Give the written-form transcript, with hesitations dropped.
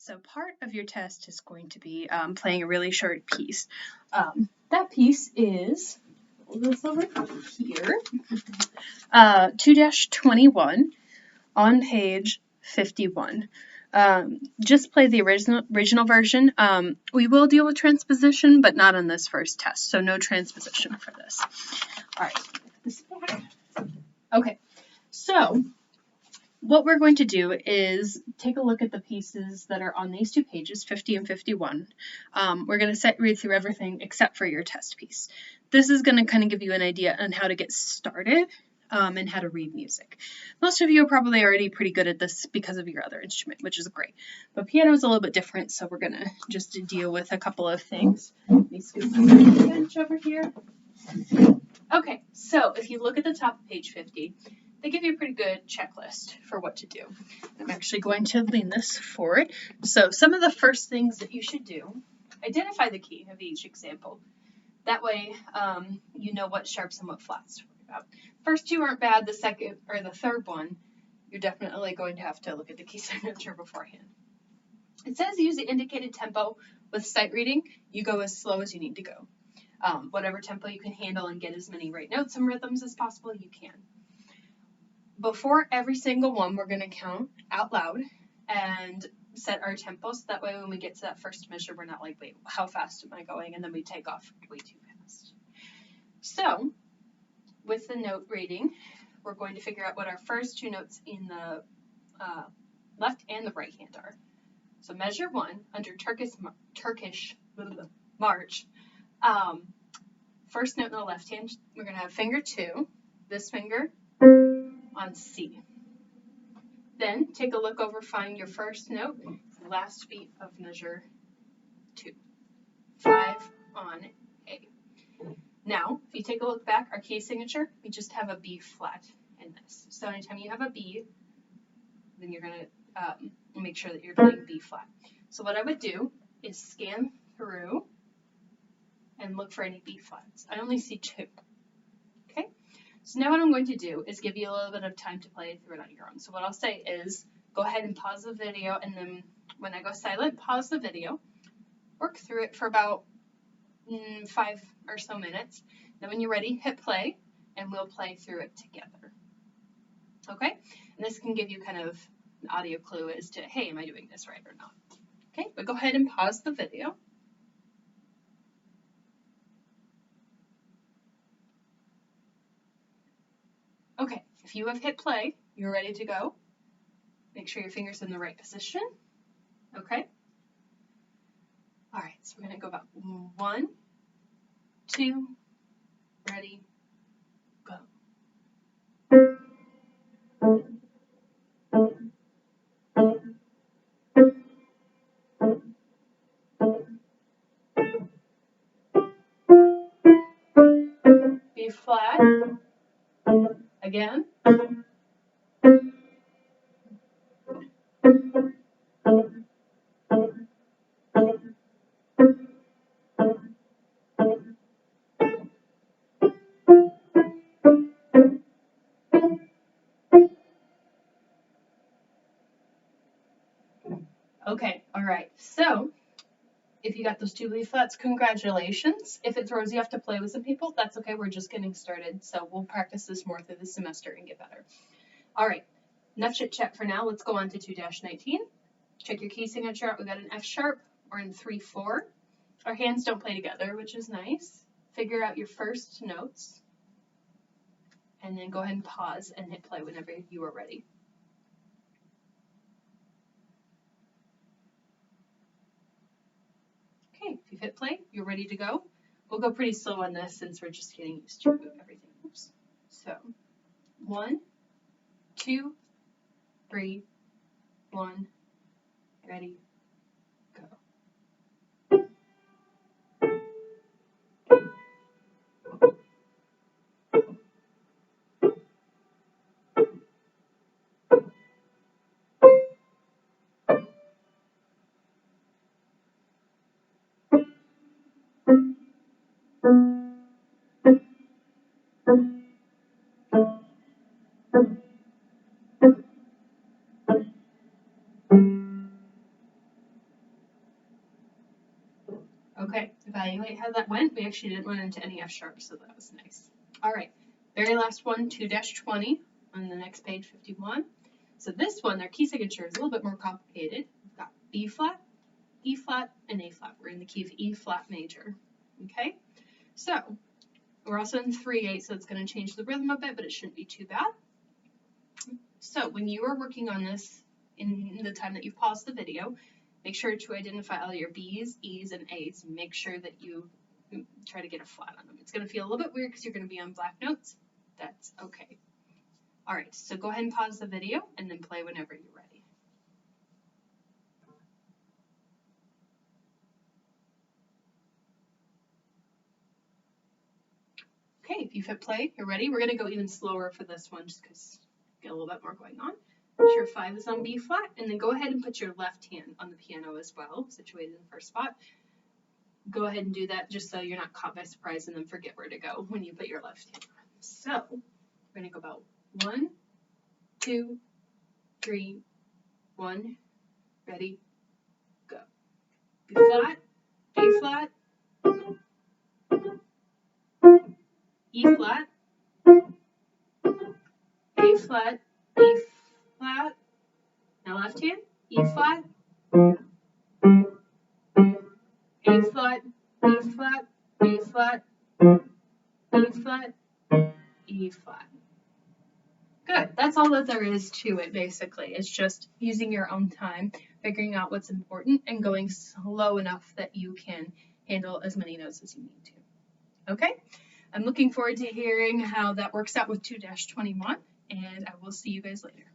So part of your test is going to be playing a really short piece. That piece is, hold this over here, 2-21 on page 51. Just play the original version. We will deal with transposition, but not on this first test, so no transposition for this. All right, this back. Okay, so what we're going to do is take a look at the pieces that are on these two pages, 50 and 51. We're going to read through everything except for your test piece. This is going to kind of give you an idea on how to get started and how to read music. Most of you are probably already pretty good at this because of your other instrument, which is great. But piano is a little bit different, so we're going to just deal with a couple of things. Let me scoot my bench over here. Okay, so if you look at the top of page 50, they give you a pretty good checklist for what to do. I'm actually going to lean this forward. So some of the first things that you should do, identify the key of each example. That way you know what sharps and what flats to worry about. First two aren't bad, the second or the third one, you're definitely going to have to look at the key signature beforehand. It says use the indicated tempo with sight reading. You go as slow as you need to go. Whatever tempo you can handle and get as many right notes and rhythms as possible, you can. Before every single one, we're going to count out loud and set our tempo, so that way when we get to that first measure, we're not like, wait, how fast am I going? And then we take off way too fast. So with the note rating, we're going to figure out what our first two notes in the left and the right hand are. So measure 1 under Turkish march. First note in the left hand, we're going to have finger 2, this finger on C. Then take a look over, find your first note, last beat of measure 2. 5 on A. Now, if you take a look back, our key signature, we just have a B flat in this. So anytime you have a B, then you're going to make sure that you're playing B flat. So what I would do is scan through and look for any B flats. I only see 2. Okay? So now what I'm going to do is give you a little bit of time to play through it on your own. So what I'll say is go ahead and pause the video, and then when I go silent, pause the video, work through it for about 5 or so minutes. Then when you're ready, hit play, and we'll play through it together. Okay? And this can give you kind of an audio clue as to, hey, am I doing this right or not? Okay, but go ahead and pause the video. Okay, if you have hit play, you're ready to go. Make sure your finger's in the right position. Okay? All right, so we're going to go about 1, 2, ready, go. B flat. Again. Okay, all right, so if you got those 2 B flats, congratulations. If it throws you off to play with some people, that's okay, we're just getting started, so we'll practice this more through the semester and get better. All right, enough chit chat for now. Let's go on to 2-19. Check your key signature out. We got an F sharp or in 3/4. Our hands don't play together, which is nice. Figure out your first notes, and then go ahead and pause and hit play whenever you are ready. Okay, if you've hit play, you're ready to go. We'll go pretty slow on this since we're just getting used to everything. Oops. So 1, 2, 3, 1, ready, go. evaluate how that went. We actually didn't run into any F sharp, so that was nice. All right, very last one, 2-20 on the next page, 51. So this one, their key signature is a little bit more complicated. We've got B flat, E flat, and A flat. We're in the key of E flat major. Okay, so we're also in 3/8, so it's going to change the rhythm a bit, but it shouldn't be too bad. So when you are working on this in the time that you've paused the video, make sure to identify all your B's, E's, and A's. Make sure that you try to get a flat on them. It's going to feel a little bit weird because you're going to be on black notes. That's okay. All right, so go ahead and pause the video and then play whenever you're ready. Okay, if you've hit play, you're ready. We're going to go even slower for this one just because get a little bit more going on. Make sure 5 is on B flat, and then go ahead and put your left hand on the piano as well, situated in the first spot. Go ahead and do that just so you're not caught by surprise and then forget where to go when you put your left hand on. So we're going to go about 1, 2, 3, 1, ready, go. B flat, A flat, E flat, A flat, E flat, now left hand, E flat, A flat, E flat, A flat, E flat, E flat. Good. That's all that there is to it, basically. It's just using your own time, figuring out what's important, and going slow enough that you can handle as many notes as you need to. Okay? I'm looking forward to hearing how that works out with 2-21, and I will see you guys later.